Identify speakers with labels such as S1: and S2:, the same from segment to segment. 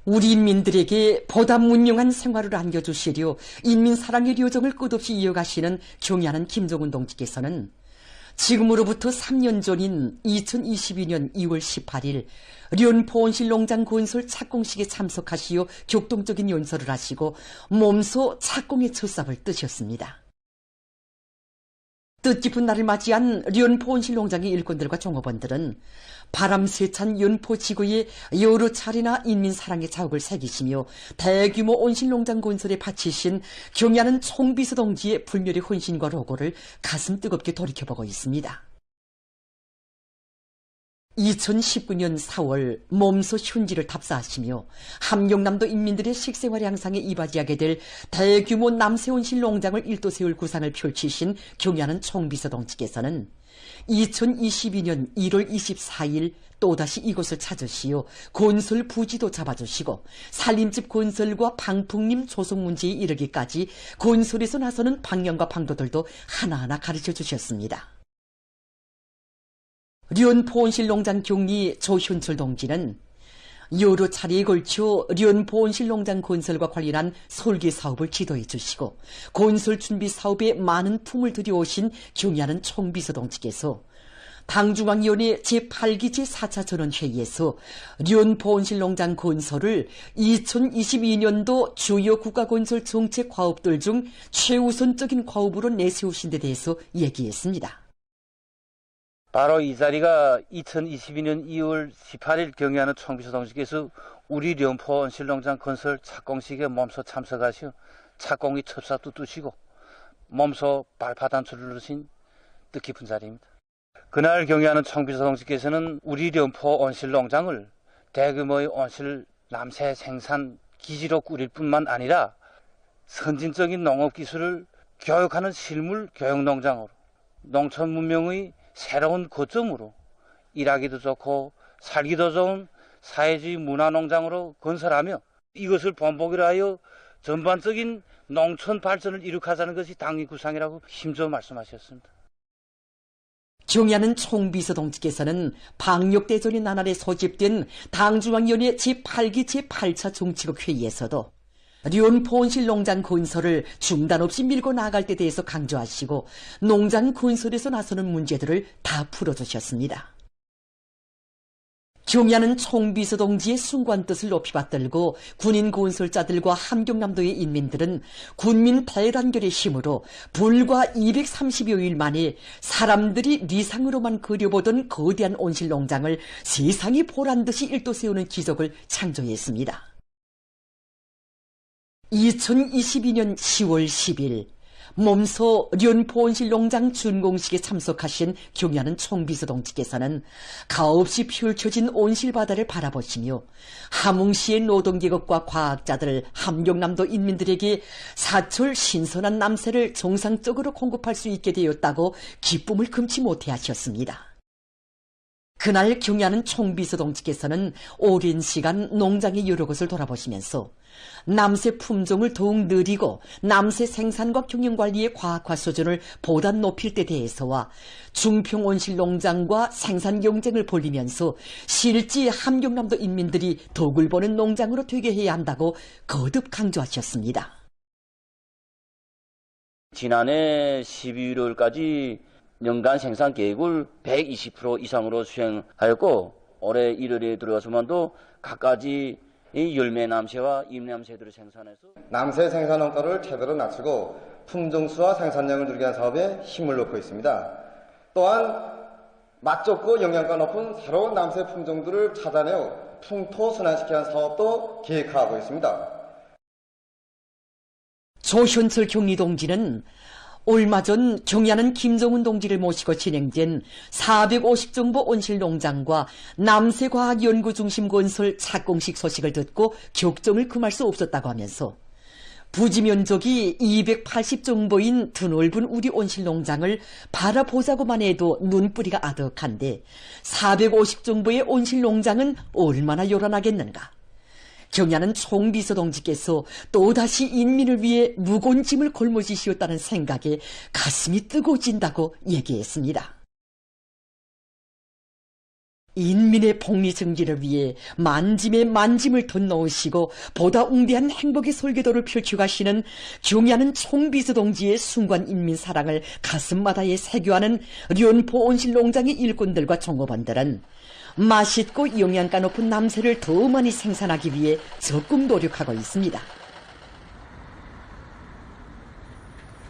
S1: 우리 인민들에게 보다 문명한 생활을 안겨주시려 인민사랑의 요정을 끝없이 이어가시는 경애하는 김정은 동지께서는 지금으로부터 3년 전인 2022년 2월 18일 련포 온실농장 건설 착공식에 참석하시어 격동적인 연설을 하시고 몸소 착공의 첫삽을 뜨셨습니다. 뜻깊은 날을 맞이한 련포 온실농장의 일꾼들과 종업원들은 바람세찬 연포 지구에 여러 차례나 인민사랑의 자욱을 새기시며 대규모 온실농장 건설에 바치신 경애하는 총비서 동지의 불멸의 헌신과 로고를 가슴 뜨겁게 돌이켜보고 있습니다. 2019년 4월 몸소 흉지를 답사하시며 함경남도 인민들의 식생활 향상에 이바지하게 될 대규모 남새온실 농장을 일도 세울 구상을 펼치신 경애하는 총비서 동지께서는 2022년 1월 24일 또다시 이곳을 찾으시어 건설 부지도 잡아주시고 살림집 건설과 방풍림 조성 문제에 이르기까지 건설에서 나서는 방향과 방도들도 하나하나 가르쳐 주셨습니다. 련포 온실농장 경리 조현철 동지는 여러 차례에 걸쳐 련포 온실농장 건설과 관련한 설계 사업을 지도해 주시고 건설 준비 사업에 많은 품을 들여오신 경애하는 총비서 동지께서 당중앙위원회 제8기 제4차 전원회의에서 련포 온실농장 건설을 2022년도 주요 국가건설 정책 과업들 중 최우선적인 과업으로 내세우신 데 대해서 얘기했습니다.
S2: 바로 이 자리가 2022년 2월 18일 경애하는 총비서 동지께서 우리 련포 온실농장 건설 착공식에 몸소 참석하시어 착공의 첫삽도 뜨시고 몸소 발파단추를 누르신 뜻깊은 자리입니다. 그날 경애하는 총비서 동지께서는 우리 련포 온실농장을 대규모의 온실 남새 생산 기지로 꾸릴 뿐만 아니라 선진적인 농업기술을 교육하는 실물 교육농장으로 농촌 문명의 새로운 거점으로 일하기도 좋고 살기도 좋은 사회주의 문화농장으로 건설하며 이것을 본보기로 하여 전반적인 농촌 발전을 이룩하자는 것이 당의 구상이라고 힘줘 말씀하셨습니다.
S1: 경애하는 총비서 동지께서는 방역대전의 나날에 소집된 당중앙위원회 제8기 제8차 정치국 회의에서도 련포 온실농장 건설을 중단 없이 밀고 나갈 때 대해서 강조하시고 농장 건설에서 나서는 문제들을 다 풀어주셨습니다. 경애하는 총비서 동지의 숭고한 뜻을 높이 받들고 군인 건설자들과 함경남도의 인민들은 군민 대단결의 힘으로 불과 230여일 만에 사람들이 리상으로만 그려보던 거대한 온실농장을 세상이 보란듯이 일도 세우는 기적을 창조했습니다. 2022년 10월 10일 몸소 련포 온실농장 준공식에 참석하신 경애하는 총비서 동지께서는 가없이 펼쳐진 온실바다를 바라보시며 함흥시의 노동계급과 과학자들, 함경남도 인민들에게 사철 신선한 남새를 정상적으로 공급할 수 있게 되었다고 기쁨을 금치 못해 하셨습니다. 그날 경애하는 총비서 동지께서는 오랜 시간 농장의 여러 곳을 돌아보시면서 남새 품종을 더욱 늘리고 남새 생산과 경영관리의 과학화 수준을 보다 높일 때 대해서와 중평 온실농장과 생산 경쟁을 벌리면서 실제 함경남도 인민들이 덕을 보는 농장으로 되게 해야 한다고 거듭 강조하셨습니다.
S2: 지난해 12월까지 연간 생산 계획을 120% 이상으로 수행하였고 올해 1월에 들어와서만도 각가지 열매 남새와 잎남새들을 생산해서
S3: 남새 생산 원가를 최대로 낮추고 품종수와 생산량을 늘리게 한 사업에 힘을 넣고 있습니다. 또한 맛 좋고 영양가 높은 새로운 남새 품종들을 찾아내어 풍토 순환시키는 사업도 계획하고 있습니다.
S1: 조현철 경리동지는 얼마 전 경애하는 김정은 동지를 모시고 진행된 450정보 온실농장과 남새과학연구중심 건설 착공식 소식을 듣고 격정을 금할 수 없었다고 하면서 부지 면적이 280정보인 드넓은 우리 온실농장을 바라보자고만 해도 눈뿌리가 아득한데 450정보의 온실농장은 얼마나 요란하겠는가. 경애하는 총비서 동지께서 또다시 인민을 위해 무거운 짐을 걸머지시었다는 생각에 가슴이 뜨거워진다고 얘기했습니다. 인민의 복리 증진을 위해 만짐에 만짐을 더 넣으시고 보다 웅대한 행복의 설계도를 펼쳐가시는 경의하는 총비서 동지의 순관 인민 사랑을 가슴마다에 새겨하는 련포 온실농장의 일꾼들과 종업원들은 맛있고 영양가 높은 남새를 더 많이 생산하기 위해 적극 노력하고 있습니다.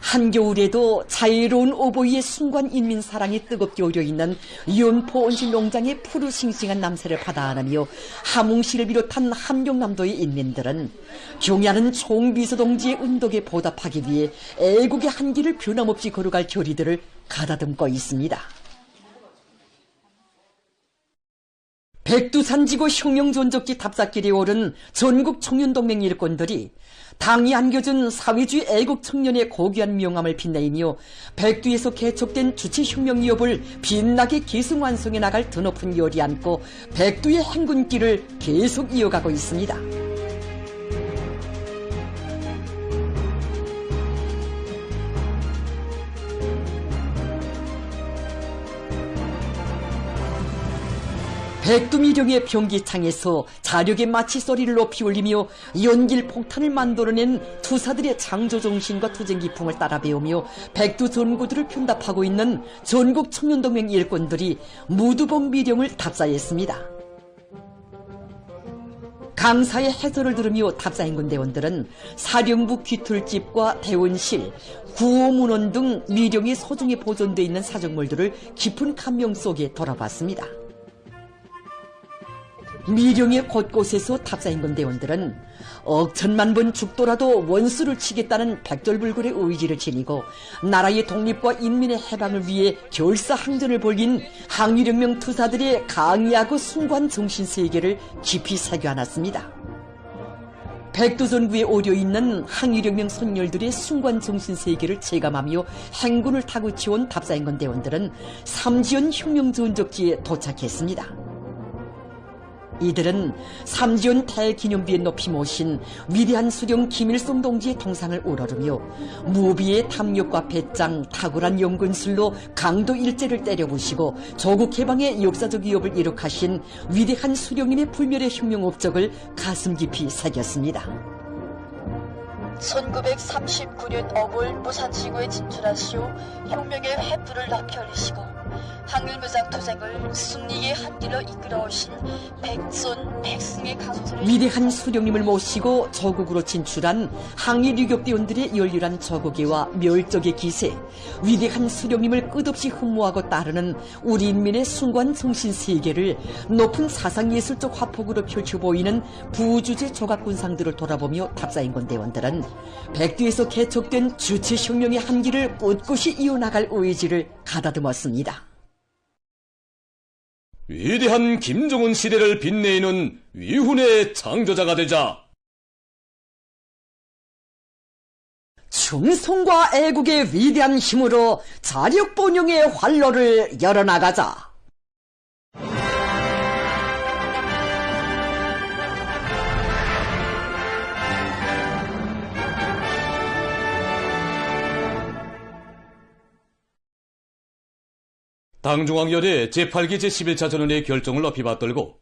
S1: 한겨울에도 자유로운 오보이의 순관 인민 사랑이 뜨겁게 오려있는 연포 온실 농장의 푸르싱싱한 남새를 받아 안으며 함웅시를 비롯한 함경남도의 인민들은 경의하는 총비서 동지의 은덕에 보답하기 위해 애국의 한길을 변함없이 걸어갈 결의들을 가다듬고 있습니다. 백두산지구 혁명존적지 답사길에 오른 전국 청년동맹 일꾼들이 당이 안겨준 사회주의 애국 청년의 고귀한 명함을 빛내이며 백두에서 개척된 주체혁명 기업을 빛나게 계승완성해 나갈 드높은 열이 안고 백두의 행군길을 계속 이어가고 있습니다. 백두미령의 병기창에서 자력의 마치 소리를 높이 울리며 연길 폭탄을 만들어낸 투사들의 창조정신과 투쟁기풍을 따라 배우며 백두 전구들을 편답하고 있는 전국 청년동맹 일꾼들이 무두봉 미령을 답사했습니다. 강사의 해설을 들으며 답사행군 대원들은 사령부 귀툴집과 대원실, 구호문원 등 미령이 소중히 보존되어 있는 사정물들을 깊은 감명 속에 돌아봤습니다. 미령의 곳곳에서 답사행군 대원들은 억천만 번 죽더라도 원수를 치겠다는 백돌불굴의 의지를 지니고 나라의 독립과 인민의 해방을 위해 결사항전을 벌인 항일혁명 투사들의 강의하고 숭고한 정신세계를 깊이 새겨안았습니다. 백두전구에 오려있는 항일혁명 선열들의 숭고한 정신세계를 체감하며 행군을 타고 치온 답사행군 대원들은 삼지연 혁명전적지에 도착했습니다. 이들은 삼지연 대기념비에 높이 모신 위대한 수령 김일성 동지의 동상을 우러르며 무비의 탐욕과 배짱, 탁월한 연근술로 강도 일제를 때려부시고 조국 해방의 역사적 위협을 이룩하신 위대한 수령님의 불멸의 혁명 업적을 가슴 깊이 새겼습니다.
S4: 1939년 5월 부산지구에 진출하시오 혁명의 횃불을 높이 올리시고 항일무장 투쟁을 승리의 한길로 이끌어오신 백손 백승의 가소서를
S1: 위대한 수령님을 모시고 조국으로 진출한 항일 유격대원들의 열렬한 조국애와 멸족의 기세, 위대한 수령님을 끝없이 흠모하고 따르는 우리 인민의 숭고한 정신세계를 높은 사상예술적 화폭으로 펼쳐보이는 부주제 조각군상들을 돌아보며 답사행군 대원들은 백두에서 개척된 주체혁명의 한길을 꿋꿋이 이어나갈 의지를 가다듬었습니다.
S5: 위대한 김정은 시대를 빛내는 위훈의 창조자가 되자.
S1: 충성과 애국의 위대한 힘으로 자력본영의 활로를 열어나가자.
S5: 당중앙열의 제8기 제11차 전원의 결정을 높이 받들고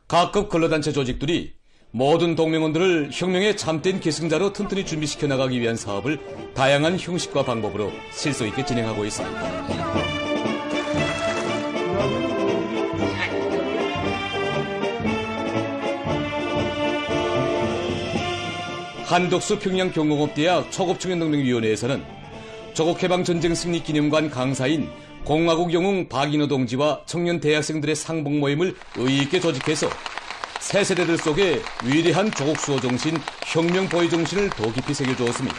S5: 각급 근로단체 조직들이 모든 동맹원들을 혁명의 참된 계승자로 튼튼히 준비시켜 나가기 위한 사업을 다양한 형식과 방법으로 실속 있게 진행하고 있습니다. 한덕수 평양경공업대학 초급청년동맹위원회에서는 조국해방전쟁 승리기념관 강사인 공화국 영웅 박인호 동지와 청년 대학생들의 상봉 모임을 의의있게 조직해서 새 세대들 속에 위대한 조국 수호 정신, 혁명 보위 정신을 더 깊이 새겨주었습니다.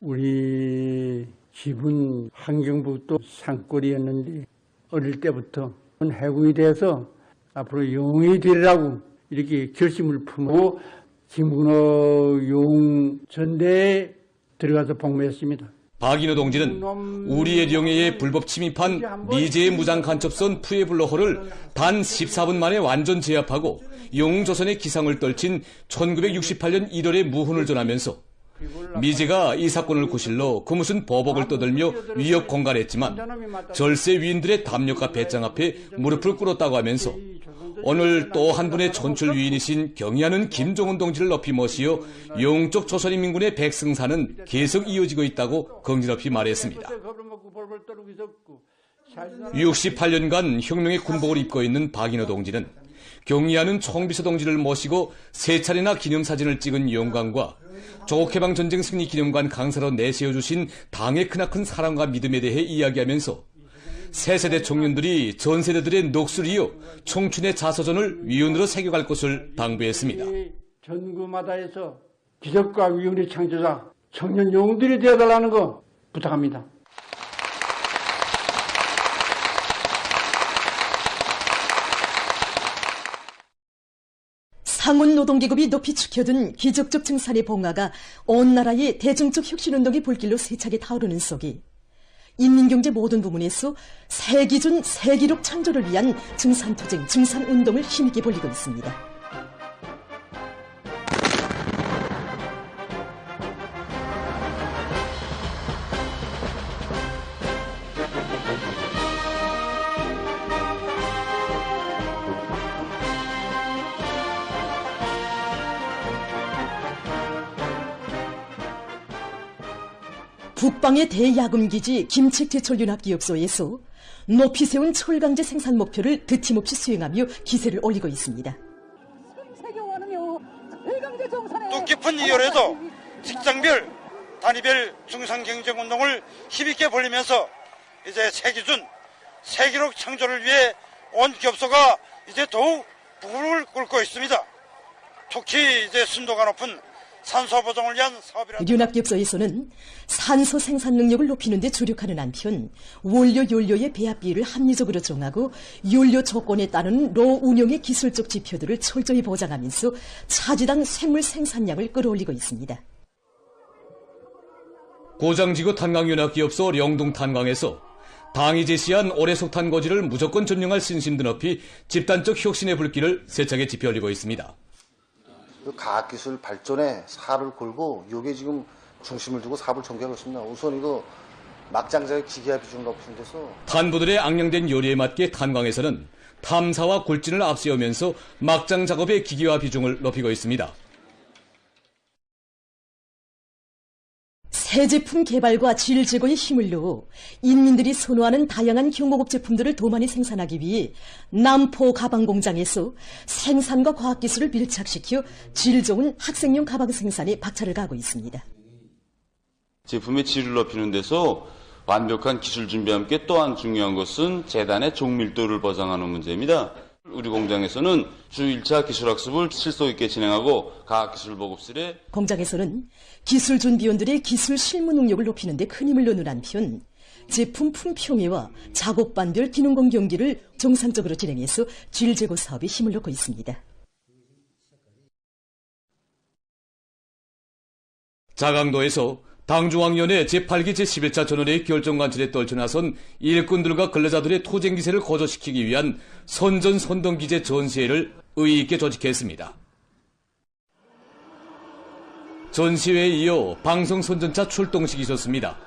S6: 우리 집은 환경부도 산골이었는데 어릴 때부터 해군이 돼서 앞으로 영웅이 되리라고 이렇게 결심을 품고 김근호 영웅 전대에 들어가서 복무했습니다.
S5: 박인호 동지는 우리의 영해에 불법 침입한 미제의 무장 간첩선 푸에블러호를 단 14분 만에 완전 제압하고 영웅조선의 기상을 떨친 1968년 1월에 무훈을 전하면서 미제가 이 사건을 구실로 그 무슨 보복을 떠들며 위협 공갈했지만 절세 위인들의 담력과 배짱 앞에 무릎을 꿇었다고 하면서 오늘 또 한 분의 촌출 위인이신 경의하는 김종훈 동지를 높이 모시어 영적 조선인민군의 백승사는 계속 이어지고 있다고 긍지높이 말했습니다. 68년간 혁명의 군복을 입고 있는 박인호 동지는 경의하는 총비서 동지를 모시고 3차례나 기념사진을 찍은 영광과 조국해방 전쟁 승리 기념관 강사로 내세워주신 당의 크나큰 사랑과 믿음에 대해 이야기하면서 새 세대 청년들이 전 세대들의 넋을 이어 청춘의 자서전을 위훈으로 새겨갈 것을 당부했습니다.
S6: 전구마다에서 기적과 위훈의 창조자 청년 영웅들이 되어달라는 거 부탁합니다.
S1: 상훈 노동계급이 높이 축혀둔 기적적 증산의 봉화가 온 나라의 대중적 혁신운동의 불길로 세차게 타오르는 속에 인민경제 모든 부문에서 새 기준, 새 기록 창조를 위한 증산투쟁, 증산운동을 힘있게 벌이고 있습니다. 북방의 대야금기지 김책제철윤합기업소에서 높이 세운 철강제 생산 목표를 드침없이 수행하며 기세를 올리고 있습니다.
S7: 뜻깊은 이열에도 직장별, 단위별 중산경쟁운동을 힘있게 벌리면서 이제 새 기준, 새 기록 창조를 위해 온 기업소가 이제 더욱 부를 꿇고 있습니다. 특히 이제 순도가 높은 산소 보정을 위한 사업이라.
S1: 윤합기업소에서는 산소 생산 능력을 높이는 데 주력하는 한편 원료 연료의 배합 비율을 합리적으로 정하고 연료 조건에 따른 로 운용의 기술적 지표들을 철저히 보장하면서 차지당 샘물 생산량을 끌어올리고 있습니다.
S5: 고장지구 탄광윤합기업소 영동탄광에서 당이 제시한 올해 석탄 고지를 무조건 점령할 신심도 높이 집단적 혁신의 불길을 세차게 지펴올리고 있습니다.
S8: 과학기술 발전에 살을 걸고 이게 지금 중심을 두고 사업을 전개하고 있습니다. 우선 이거 막장자의 기계화 비중 높은 데서
S5: 탄부들의 악령된 요리에 맞게 탄광에서는 탐사와 굴진을 앞세우면서 막장 작업의 기계화 비중을 높이고 있습니다.
S1: 새 제품 개발과 질 제고에 힘을 넣어 인민들이 선호하는 다양한 경목업 제품들을 더 많이 생산하기 위해 남포 가방공장에서 생산과 과학기술을 밀착시켜 질 좋은 학생용 가방 생산에 박차를 가하고 있습니다.
S9: 제품의 질을 높이는 데서 완벽한 기술 준비와 함께 또한 중요한 것은 재단의 종밀도를 보장하는 문제입니다. 우리 공장에서는 주 1차 기술학습을 실속 있게 진행하고 과학기술 보급실에
S1: 공장에서는 기술 준비원들의 기술 실무 능력을 높이는 데 큰 힘을 넣는 한편 제품 품평회와 작업반별 기능공 경기를 정상적으로 진행해서 질 제고 사업에 힘을 넣고 있습니다.
S5: 자강도에서 당중앙위원회 제8기 제11차 전원회의 결정관철에 떨쳐나선 일꾼들과 근로자들의 투쟁기세를 고조시키기 위한 선전선동기제 전시회를 의의있게 조직했습니다. 전시회에 이어 방송선전차 출동식이 있었습니다.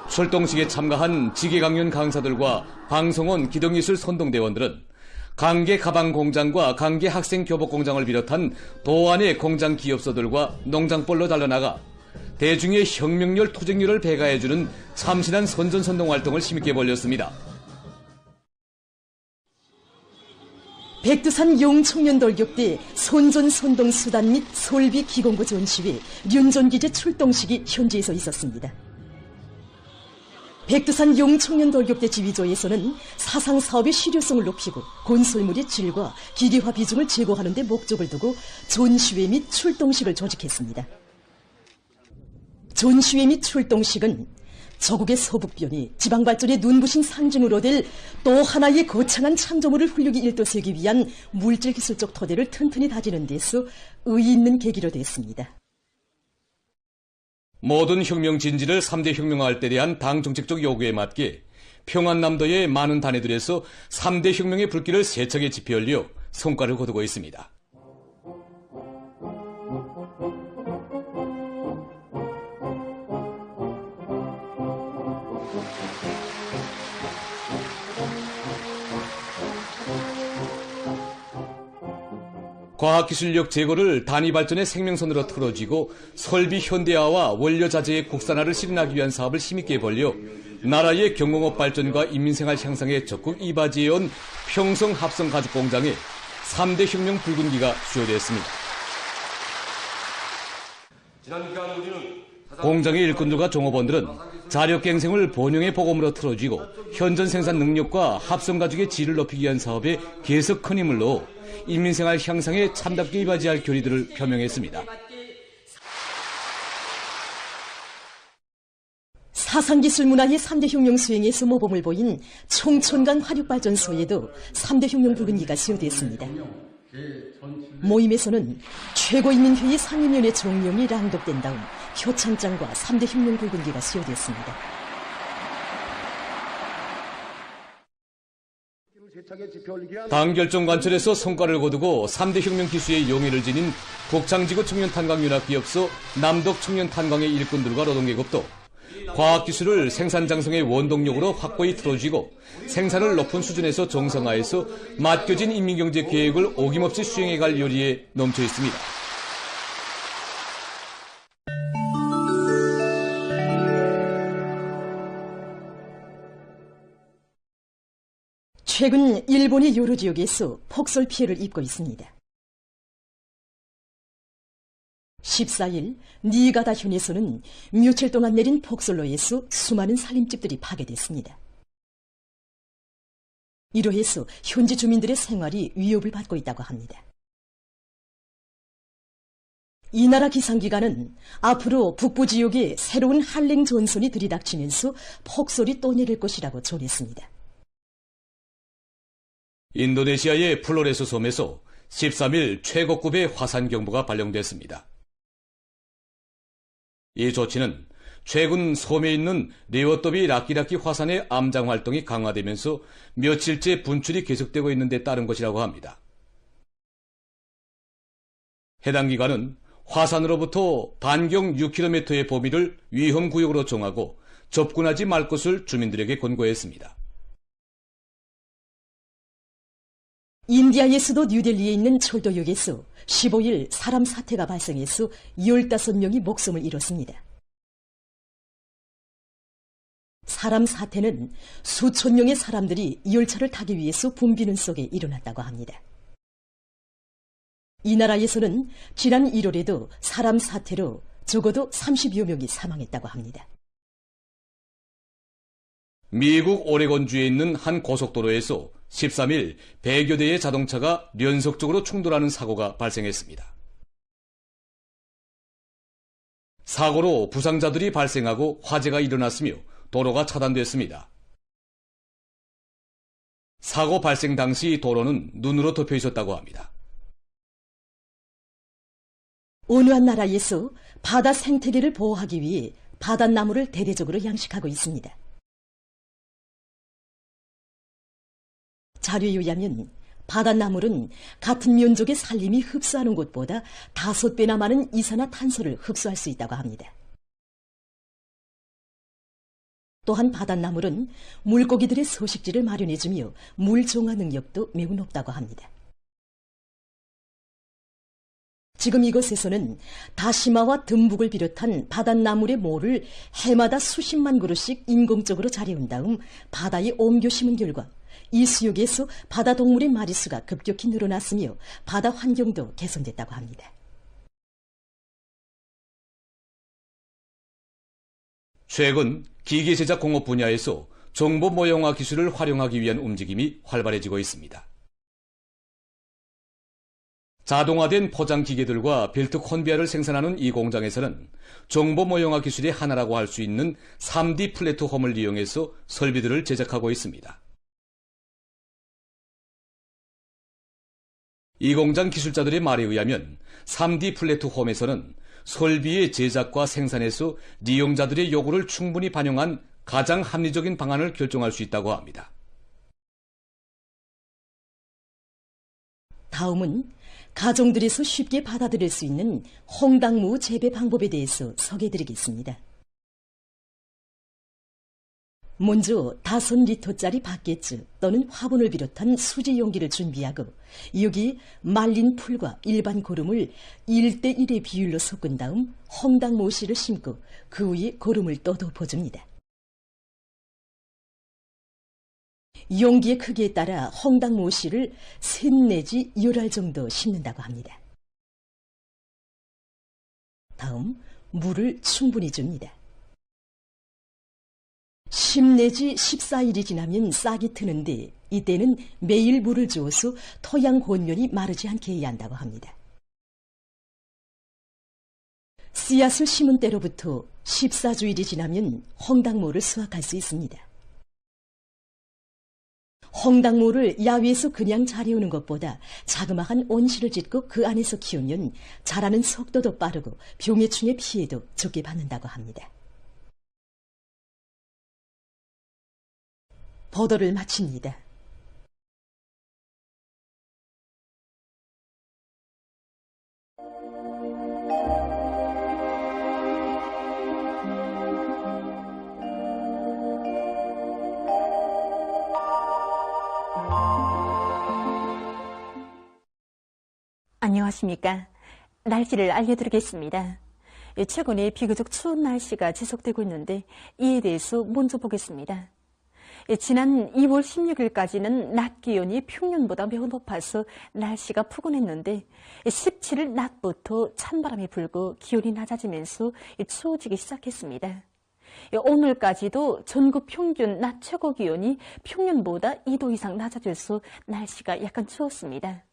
S5: 출동식에 참가한 지계강연 강사들과 방송원 기동기술 선동대원들은 강계 가방공장과 강계 학생교복공장을 비롯한 도안의 공장 기업소들과 농장벌로 달려나가 대중의 혁명열 투쟁률을 배가해주는 참신한 선전선동 활동을 힘있게 벌였습니다.
S1: 백두산 용청년돌격대 선전선동 수단 및 설비 기공부 전시회 윤전기제 출동식이 현지에서 있었습니다. 백두산 용청년돌격대 지휘조에서는 사상사업의 실효성을 높이고 건설물의 질과 기계화 비중을 제고하는 데 목적을 두고 전시회 및 출동식을 조직했습니다. 전시회 및 출동식은 조국의 서북변이 지방발전의 눈부신 상징으로 될 또 하나의 거창한 창조물을 훌륭히 일도세우기 위한 물질기술적 토대를 튼튼히 다지는 데서 의의 있는 계기로 됐습니다.
S5: 모든 혁명 진지를 3대 혁명화할 때 대한 당 정책적 요구에 맞게 평안남도의 많은 단위들에서 3대 혁명의 불길을 세차게 지펴올려 성과를 거두고 있습니다. 과학기술력 제고를 단위 발전의 생명선으로 틀어쥐고 설비 현대화와 원료 자재의 국산화를 실현하기 위한 사업을 힘있게 벌려 나라의 경공업 발전과 인민생활 향상에 적극 이바지해온 평성 합성 가죽 공장에 3대 혁명 붉은기가 수여됐습니다. 공장의 일꾼들과 종업원들은 자력갱생을 본영의 보검으로 틀어쥐고 현전 생산 능력과 합성 가죽의 질을 높이기 위한 사업에 계속 큰 힘을 넣어 인민생활 향상에 참답게 이바지할 결의들을 표명했습니다.
S1: 사상기술 문화의 3대 혁명 수행에서 모범을 보인 총천강 화력발전소에도 3대 혁명 붉은기가 수여됐습니다. 모임에서는 최고인민회의 상임위원회 종령이 랑독된 다음 표창장과 3대 혁명 붉은기가 수여됐습니다.
S5: 당 결정 관철에서 성과를 거두고 3대 혁명 기수의 용의를 지닌 북창지구 청년탄광윤학기업소 남덕 청년탄광의 일꾼들과 노동계급도 과학기술을 생산장성의 원동력으로 확고히 틀어쥐고 생산을 높은 수준에서 정상화해서 맡겨진 인민경제 계획을 어김없이 수행해갈 요리에 넘쳐 있습니다.
S1: 최근 일본의 여러 지역에서 폭설 피해를 입고 있습니다. 14일 니가다 현에서는 며칠 동안 내린 폭설로 인해서 수많은 살림집들이 파괴됐습니다. 이로 해서 현지 주민들의 생활이 위협을 받고 있다고 합니다. 이 나라 기상기관은 앞으로 북부 지역에 새로운 한랭 전선이 들이닥치면서 폭설이 또 내릴 것이라고 전했습니다.
S5: 인도네시아의 플로레스 섬에서 13일 최고급의 화산경보가 발령됐습니다. 이 조치는 최근 섬에 있는 레워더비 라키라키 화산의 암장 활동이 강화되면서 며칠째 분출이 계속되고 있는 데 따른 것이라고 합니다. 해당 기관은 화산으로부터 반경 6km의 범위를 위험구역으로 정하고 접근하지 말 것을 주민들에게 권고했습니다.
S1: 인디아의 수도 뉴델리에 있는 철도역에서 15일 사람 사태가 발생해서 15명이 목숨을 잃었습니다. 사람 사태는 수천 명의 사람들이 열차를 타기 위해서 붐비는 속에 일어났다고 합니다. 이 나라에서는 지난 1월에도 사람 사태로 적어도 30여 명이 사망했다고 합니다.
S5: 미국 오레곤주에 있는 한 고속도로에서 13일 100여 대의 자동차가 연속적으로 충돌하는 사고가 발생했습니다. 사고로 부상자들이 발생하고 화재가 일어났으며 도로가 차단됐습니다. 사고 발생 당시 도로는 눈으로 덮여 있었다고 합니다.
S1: 어느 한 나라에서 바다 생태계를 보호하기 위해 바닷나무를 대대적으로 양식하고 있습니다. 자료에 의하면 바닷나물은 같은 면적의 산림이 흡수하는 것보다 5배나 많은 이산화탄소를 흡수할 수 있다고 합니다. 또한 바닷나물은 물고기들의 서식지를 마련해주며 물종화 능력도 매우 높다고 합니다. 지금 이곳에서는 다시마와 듬북을 비롯한 바닷나물의 모를 해마다 수십만 그루씩 인공적으로 자려온 다음 바다에 옮겨 심은 결과 이 수역에서 바다 동물의 마리수가 급격히 늘어났으며 바다 환경도 개선됐다고 합니다.
S5: 최근 기계 제작 공업 분야에서 정보 모형화 기술을 활용하기 위한 움직임이 활발해지고 있습니다. 자동화된 포장 기계들과 벨트 컨베이어를 생산하는 이 공장에서는 정보 모형화 기술의 하나라고 할 수 있는 3D 플랫폼을 이용해서 설비들을 제작하고 있습니다. 이 공장 기술자들의 말에 의하면 3D 플랫폼에서는 설비의 제작과 생산에서 이용자들의 요구를 충분히 반영한 가장 합리적인 방안을 결정할 수 있다고 합니다.
S1: 다음은 가정들에서 쉽게 받아들일 수 있는 홍당무 재배 방법에 대해서 소개해드리겠습니다. 먼저 5리터짜리 바게트 또는 화분을 비롯한 수제 용기를 준비하고 여기 말린 풀과 일반 고름을 1대1의 비율로 섞은 다음 홍당 모씨를 심고 그 위에 고름을 또 덮어줍니다. 용기의 크기에 따라 홍당 모씨를 3 내지 10알 정도 심는다고 합니다. 다음 물을 충분히 줍니다. 10 내지 14일이 지나면 싹이 트는데 이때는 매일 물을 주어서 토양 곤면이 마르지 않게 해야 한다고 합니다. 씨앗을 심은 때로부터 14주일이 지나면 홍당모를 수확할 수 있습니다. 홍당모를 야외에서 그냥 자리우는 것보다 자그마한 온실을 짓고 그 안에서 키우면 자라는 속도도 빠르고 병해충의 피해도 적게 받는다고 합니다. 보도를 마칩니다.
S10: 안녕하십니까. 날씨를 알려드리겠습니다. 최근에 비교적 추운 날씨가 지속되고 있는데 이에 대해서 먼저 보겠습니다. 지난 2월 16일까지는 낮 기온이 평년보다 매우 높아서 날씨가 푸근했는데 17일 낮부터 찬바람이 불고 기온이 낮아지면서 추워지기 시작했습니다. 오늘까지도 전국 평균 낮 최고 기온이 평년보다 2도 이상 낮아져서 날씨가 약간 추웠습니다.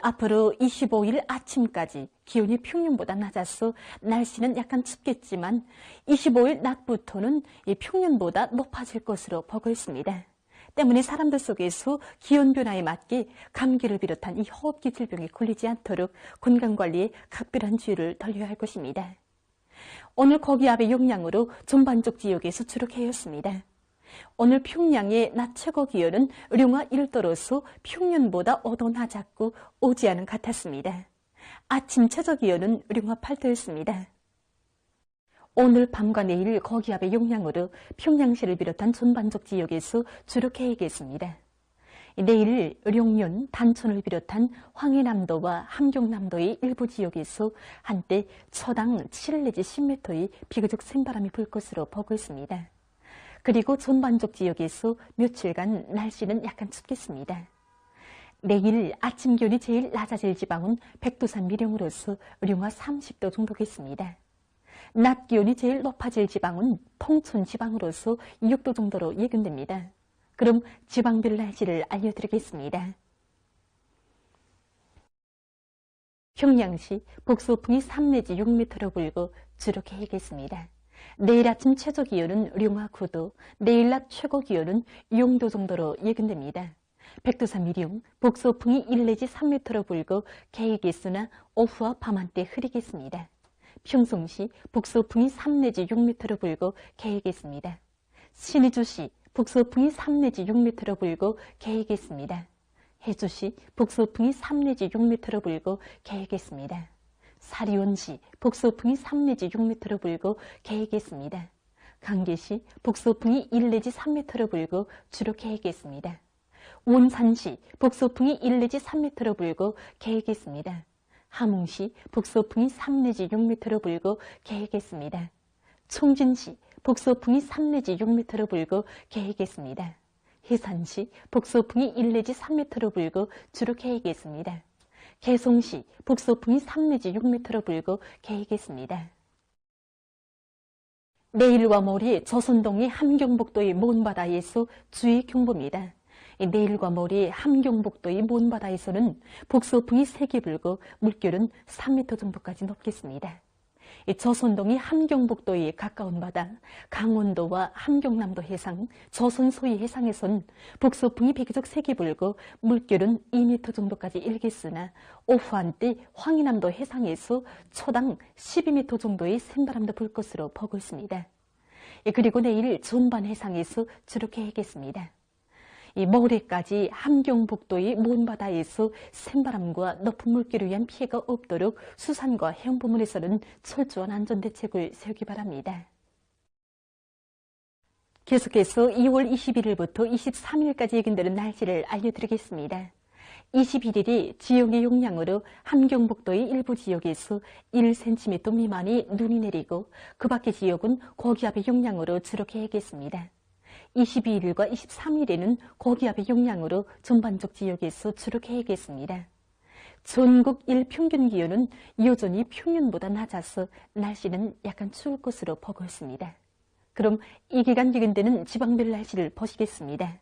S10: 앞으로 25일 아침까지 기온이 평년보다 낮아서 날씨는 약간 춥겠지만 25일 낮부터는 평년보다 높아질 것으로 보고 있습니다. 때문에 사람들 속에서 기온 변화에 맞게 감기를 비롯한 이 호흡기 질병에 걸리지 않도록 건강관리에 각별한 주의를 돌려야 할 것입니다. 오늘 고기압의 영향으로 전반적 지역에서 주로 해였습니다. 오늘 평양의 낮 최고 기온은 룡화 1도로서 평년보다 5도 낮았고 오지안은 같았습니다. 아침 최저 기온은 룡화 8도였습니다. 오늘 밤과 내일 고기압의 영향으로 평양시를 비롯한 전반적 지역에서 주로 개이겠습니다. 내일 룡년, 단천을 비롯한 황해남도와 함경남도의 일부 지역에서 한때 초당 7 내지 10m의 비교적 센 바람이 불 것으로 보고 있습니다. 그리고 전반적 지역에서 며칠간 날씨는 약간 춥겠습니다. 내일 아침 기온이 제일 낮아질 지방은 백두산 미령으로서 룡화 30도 정도겠습니다. 낮 기온이 제일 높아질 지방은 통천 지방으로서 6도 정도로 예견됩니다. 그럼 지방별 날씨를 알려드리겠습니다. 평양시 북서풍이 3 내지 6m로 불고 주로 개이겠습니다. 내일 아침 최저 기온은 룡화 9도, 내일 낮 최고 기온은 6도 정도로 예견됩니다. 백두산 미령, 북서풍이 1 내지 3m로 불고 개이겠으나 오후와 밤한때 흐리겠습니다. 평송시 북서풍이 3 내지 6m로 불고 개이겠습니다. 신의주시 북서풍이 3 내지 6m로 불고 개이겠습니다. 해주시 북서풍이 3 내지 6m로 불고 개이겠습니다. 사리원시 북서풍이 3 내지 6m로 불고 개이겠습니다. 강계시 북서풍이 1 내지 3m로 불고 주로 개이겠습니다. 원산시 북서풍이 1 내지 3m로 불고 개이겠습니다. 함흥시 북서풍이 3 내지 6m로 불고 개이겠습니다. 총진시 북서풍이 3 내지 6m로 불고 개이겠습니다. 해산시 북서풍이 1 내지 3m로 불고 주로 개이겠습니다. 개송시 북서풍이 3 내지 6m로 불고 개이겠습니다. 내일과 모레 조선동의 함경북도의 먼바다에서 주의 경보입니다. 내일과 모레 함경북도의 먼바다에서는 북서풍이 세게 불고 물결은 3m 정도까지 높겠습니다. 조선동이 함경북도에 가까운 바다, 강원도와 함경남도 해상, 조선 소위 해상에선 북서풍이 비교적 세게 불고 물결은 2m 정도까지 일겠으나 오후 한때 황해남도 해상에서 초당 12m 정도의 센바람도 불 것으로 보고 있습니다. 그리고 내일 전반 해상에서 주로 개이겠습니다. 모레까지 함경북도의 먼바다에서 센바람과 높은 물결을 위한 피해가 없도록 수산과 해양부문에서는 철저한 안전대책을 세우기 바랍니다. 계속해서 2월 21일부터 23일까지 예견되는 날씨를 알려드리겠습니다. 21일이 지역의 영향으로 함경북도의 일부 지역에서 1cm 미만의 눈이 내리고 그 밖의 지역은 고기압의 영향으로 주로 개겠습니다. 22일과 23일에는 고기압의 영향으로 전반적 지역에서 주로 개겠습니다. 전국 일평균 기온은 여전히 평년보다 낮아서 날씨는 약간 추울 것으로 보고 있습니다. 그럼 이 기간 예견되는 지방별 날씨를 보시겠습니다.